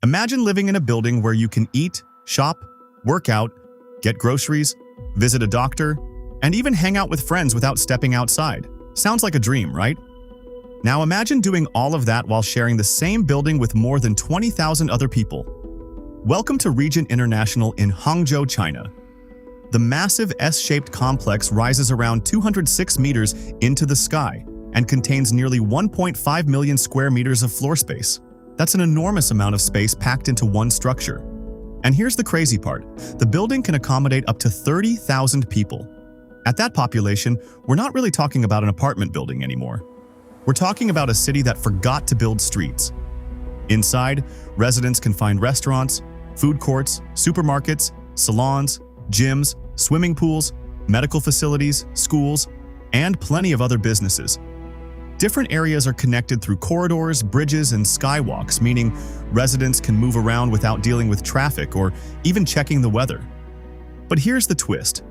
Imagine living in a building where you can eat, shop, work out, get groceries, visit a doctor, and even hang out with friends without stepping outside. Sounds like a dream, right? Now imagine doing all of that while sharing the same building with more than 20,000 other people. Welcome to Regent International in Hangzhou, China. The massive S-shaped complex rises around 206 meters into the sky and contains nearly 1.5 million square meters of floor space. That's an enormous amount of space packed into one structure. And here's the crazy part. The building can accommodate up to 30,000 people. At that population, we're not really talking about an apartment building anymore. We're talking about a city that forgot to build streets. Inside, residents can find restaurants, food courts, supermarkets, salons, gyms, swimming pools, medical facilities, schools, and plenty of other businesses. Different areas are connected through corridors, bridges, and skywalks, meaning residents can move around without dealing with traffic or even checking the weather. But here's the twist.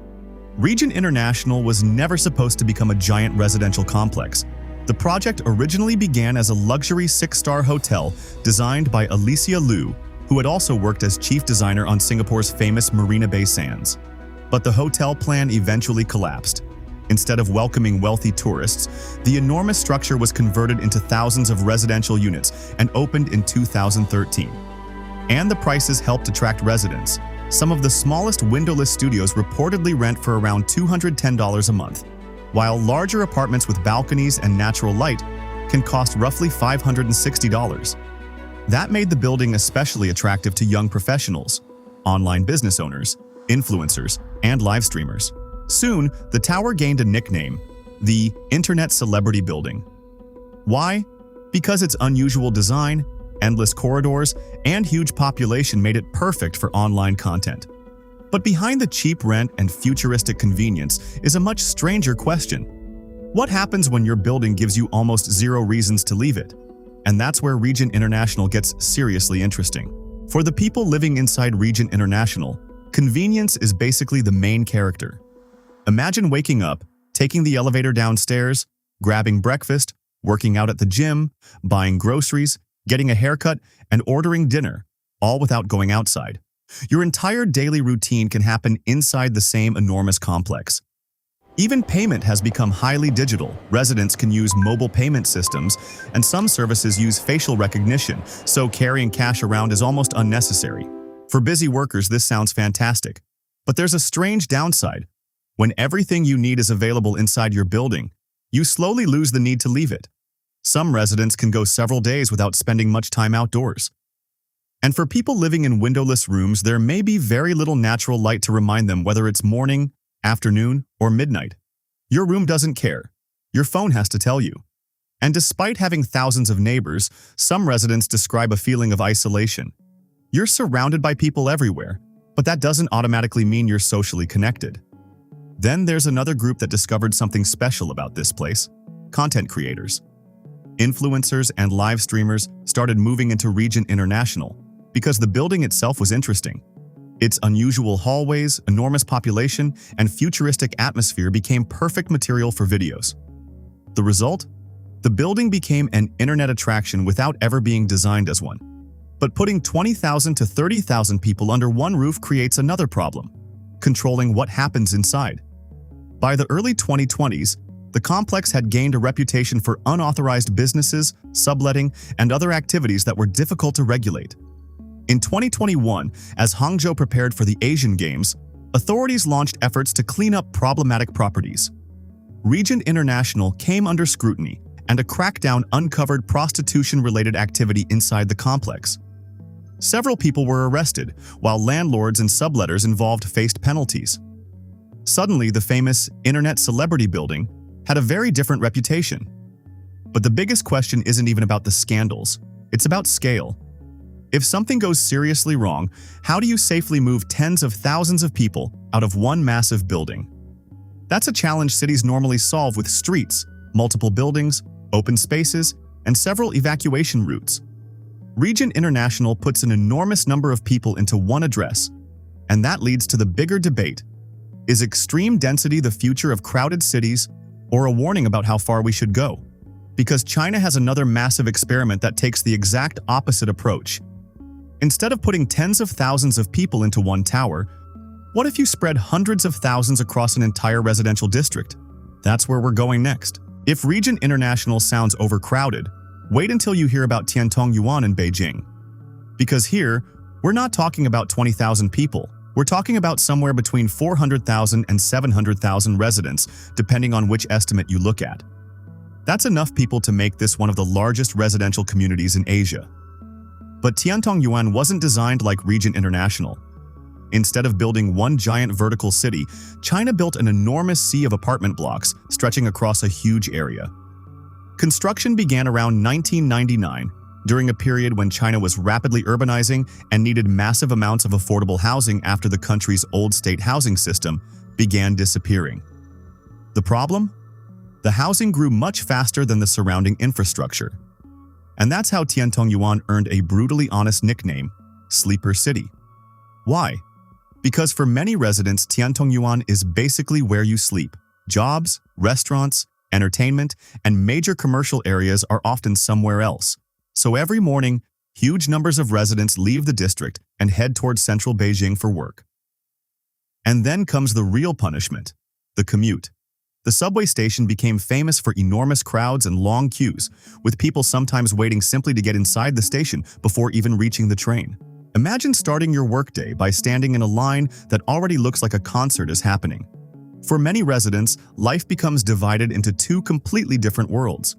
Regent International was never supposed to become a giant residential complex. The project originally began as a luxury 6-star hotel designed by Alicia Liu, who had also worked as chief designer on Singapore's famous Marina Bay Sands. But the hotel plan eventually collapsed. Instead of welcoming wealthy tourists, the enormous structure was converted into thousands of residential units and opened in 2013. And the prices helped attract residents. Some of the smallest windowless studios reportedly rent for around $210 a month, while larger apartments with balconies and natural light can cost roughly $560. That made the building especially attractive to young professionals, online business owners, influencers, and live streamers. Soon, the tower gained a nickname, the Internet Celebrity Building. Why? Because its unusual design, endless corridors, and huge population made it perfect for online content. But behind the cheap rent and futuristic convenience is a much stranger question. What happens when your building gives you almost zero reasons to leave it? And that's where Regent International gets seriously interesting. For the people living inside Regent International, convenience is basically the main character. Imagine waking up, taking the elevator downstairs, grabbing breakfast, working out at the gym, buying groceries, getting a haircut, and ordering dinner, all without going outside. Your entire daily routine can happen inside the same enormous complex. Even payment has become highly digital. Residents can use mobile payment systems, and some services use facial recognition, so carrying cash around is almost unnecessary. For busy workers, this sounds fantastic. But there's a strange downside. When everything you need is available inside your building, you slowly lose the need to leave it. Some residents can go several days without spending much time outdoors. And for people living in windowless rooms, there may be very little natural light to remind them whether it's morning, afternoon, or midnight. Your room doesn't care. Your phone has to tell you. And despite having thousands of neighbors, some residents describe a feeling of isolation. You're surrounded by people everywhere, but that doesn't automatically mean you're socially connected. Then there's another group that discovered something special about this place: content creators. Influencers and live streamers started moving into Regent International because the building itself was interesting. Its unusual hallways, enormous population, and futuristic atmosphere became perfect material for videos. The result? The building became an internet attraction without ever being designed as one. But putting 20,000 to 30,000 people under one roof creates another problem: controlling what happens inside. By the early 2020s, the complex had gained a reputation for unauthorized businesses, subletting, and other activities that were difficult to regulate. In 2021, as Hangzhou prepared for the Asian Games, authorities launched efforts to clean up problematic properties. Regent International came under scrutiny, and a crackdown uncovered prostitution-related activity inside the complex. Several people were arrested, while landlords and subletters involved faced penalties. Suddenly, the famous Internet Celebrity Building had a very different reputation. But the biggest question isn't even about the scandals, it's about scale. If something goes seriously wrong, how do you safely move tens of thousands of people out of one massive building? That's a challenge cities normally solve with streets, multiple buildings, open spaces, and several evacuation routes. Regent International puts an enormous number of people into one address, and that leads to the bigger debate. Is extreme density the future of crowded cities, or a warning about how far we should go? Because China has another massive experiment that takes the exact opposite approach. Instead of putting tens of thousands of people into one tower, what if you spread hundreds of thousands across an entire residential district? That's where we're going next. If Regent International sounds overcrowded, wait until you hear about Tiantong in Beijing. Because here, we're not talking about 20,000 people. We're talking about somewhere between 400,000 and 700,000 residents, depending on which estimate you look at. That's enough people to make this one of the largest residential communities in Asia. But Tiantong wasn't designed like Regent International. Instead of building one giant vertical city, China built an enormous sea of apartment blocks stretching across a huge area. Construction began around 1999, during a period when China was rapidly urbanizing and needed massive amounts of affordable housing after the country's old state housing system began disappearing. The problem? The housing grew much faster than the surrounding infrastructure. And that's how Tiantong earned a brutally honest nickname, Sleeper City. Why? Because for many residents, Tiantong is basically where you sleep. Jobs, restaurants, entertainment, and major commercial areas are often somewhere else. So every morning, huge numbers of residents leave the district and head towards central Beijing for work. And then comes the real punishment, the commute. The subway station became famous for enormous crowds and long queues, with people sometimes waiting simply to get inside the station before even reaching the train. Imagine starting your workday by standing in a line that already looks like a concert is happening. For many residents, life becomes divided into two completely different worlds.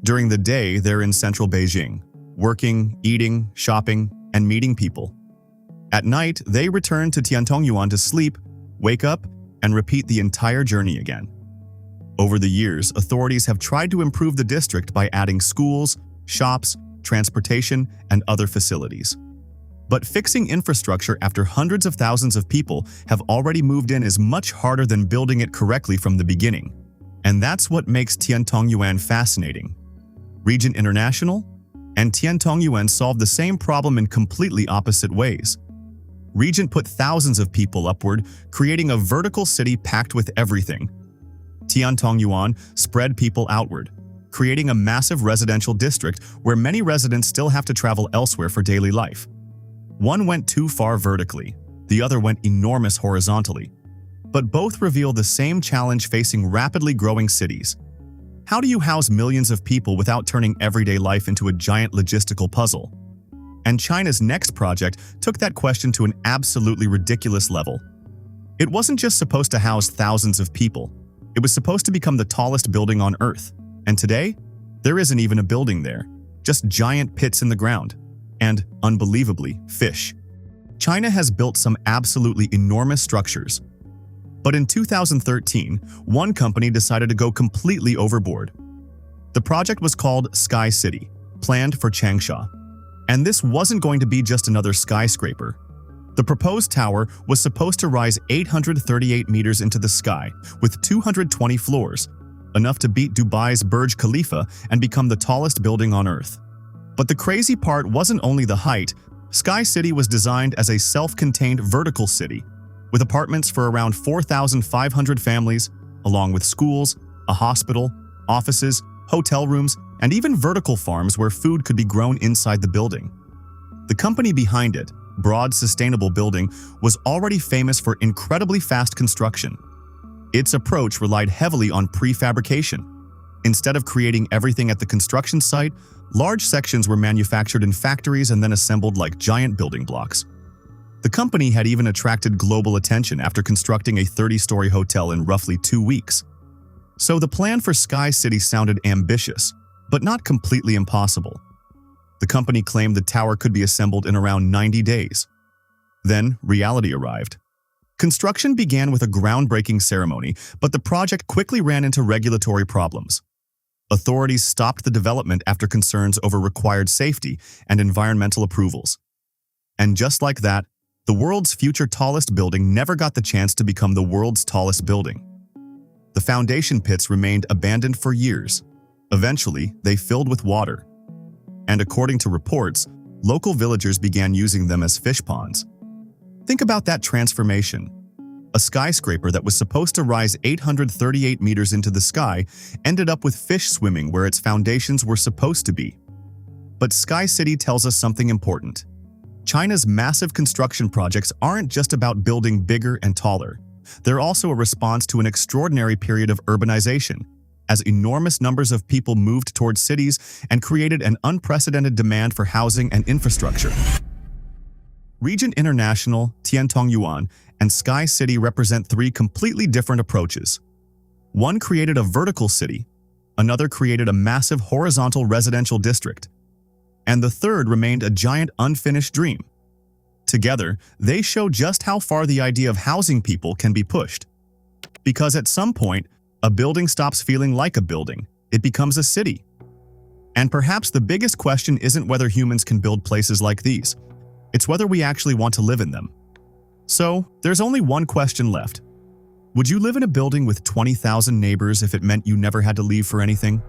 During the day, they're in central Beijing, working, eating, shopping, and meeting people. At night, they return to Tiantong to sleep, wake up, and repeat the entire journey again. Over the years, authorities have tried to improve the district by adding schools, shops, transportation, and other facilities. But fixing infrastructure after hundreds of thousands of people have already moved in is much harder than building it correctly from the beginning. And that's what makes Tiantong fascinating. Regent International and Tiantong solved the same problem in completely opposite ways. Regent put thousands of people upward, creating a vertical city packed with everything. Tiantong spread people outward, creating a massive residential district where many residents still have to travel elsewhere for daily life. One went too far vertically, the other went enormous horizontally. But both reveal the same challenge facing rapidly growing cities. How do you house millions of people without turning everyday life into a giant logistical puzzle? And China's next project took that question to an absolutely ridiculous level. It wasn't just supposed to house thousands of people. It was supposed to become the tallest building on Earth. And today, there isn't even a building there, just giant pits in the ground. And, unbelievably, fish. China has built some absolutely enormous structures. But in 2013, one company decided to go completely overboard. The project was called Sky City, planned for Changsha. And this wasn't going to be just another skyscraper. The proposed tower was supposed to rise 838 meters into the sky, with 220 floors, enough to beat Dubai's Burj Khalifa and become the tallest building on Earth. But the crazy part wasn't only the height. Sky City was designed as a self-contained vertical city, with apartments for around 4,500 families, along with schools, a hospital, offices, hotel rooms, and even vertical farms where food could be grown inside the building. The company behind it, Broad Sustainable Building, was already famous for incredibly fast construction. Its approach relied heavily on prefabrication. Instead of creating everything at the construction site, large sections were manufactured in factories and then assembled like giant building blocks. The company had even attracted global attention after constructing a 30-story hotel in roughly 2 weeks. So the plan for Sky City sounded ambitious, but not completely impossible. The company claimed the tower could be assembled in around 90 days. Then, reality arrived. Construction began with a groundbreaking ceremony, but the project quickly ran into regulatory problems. Authorities stopped the development after concerns over required safety and environmental approvals. And just like that, the world's future tallest building never got the chance to become the world's tallest building. The foundation pits remained abandoned for years. Eventually, they filled with water. And according to reports, local villagers began using them as fish ponds. Think about that transformation. A skyscraper that was supposed to rise 838 meters into the sky ended up with fish swimming where its foundations were supposed to be. But Sky City tells us something important. China's massive construction projects aren't just about building bigger and taller. They're also a response to an extraordinary period of urbanization, as enormous numbers of people moved towards cities and created an unprecedented demand for housing and infrastructure. Regent International, Tiantongyuan, and Sky City represent three completely different approaches. One created a vertical city, another created a massive horizontal residential district, and the third remained a giant unfinished dream. Together, they show just how far the idea of housing people can be pushed. Because at some point, a building stops feeling like a building, it becomes a city. And perhaps the biggest question isn't whether humans can build places like these, it's whether we actually want to live in them. So, there's only one question left. Would you live in a building with 20,000 neighbors if it meant you never had to leave for anything?